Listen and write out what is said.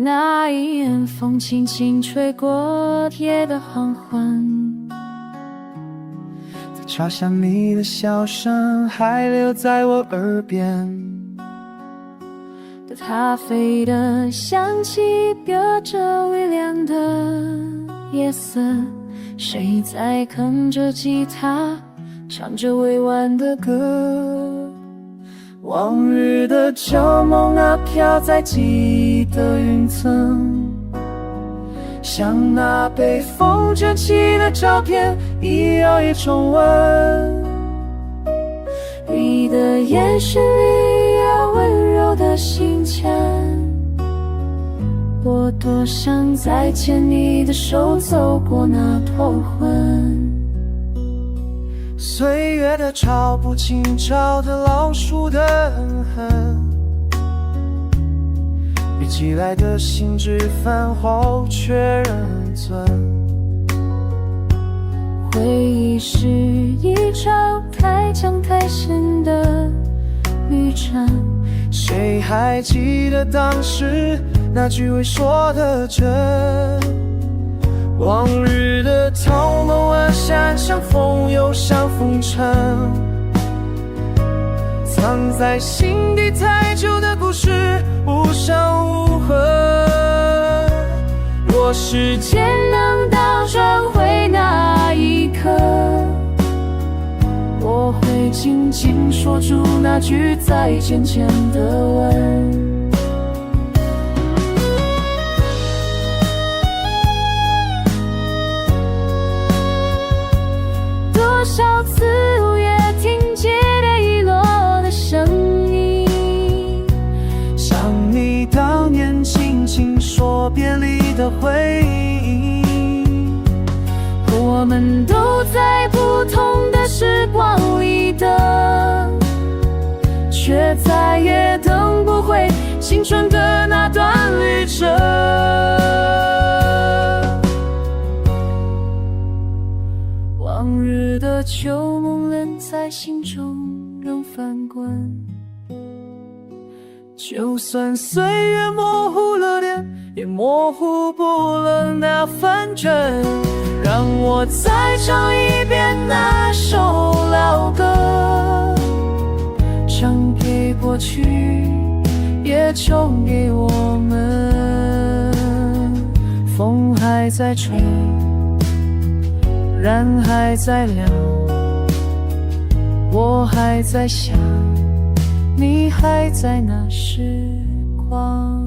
那一眼，风轻轻吹过夜的黄昏，在茶香你的笑声还留在我耳边，的咖啡的香气隔着微凉的夜色，谁在哼着吉他，唱着委婉的歌。往日的旧梦啊，飘在记忆的云层，像那被风卷起的照片，一摇一重温。你的眼神里有温柔的心牵，我多想再牵你的手，走过那黄昏。岁月的潮不清，找的老树的痕，比起来的信纸泛黄却认尊。回忆是一场太长太深的旅程，谁还记得当时那句未说的真？往日的透梦啊，闪像风又像风尘，藏在心底太久的故事，无伤无痕。若时间能倒转回那一刻，我会紧紧说出那句再见前的吻。多少次午夜听街的遗落的声音，像你当年轻轻说别离的回忆。我们都在不同的时光里等，却再也等不回青春的那段旅程。往日的旧梦仍在心中仍翻滚，就算岁月模糊了脸，也模糊不了那份真。让我再唱一遍那首老歌，唱给过去，也唱给我们。风还在吹，燃还在亮，我还在想，你还在那时光。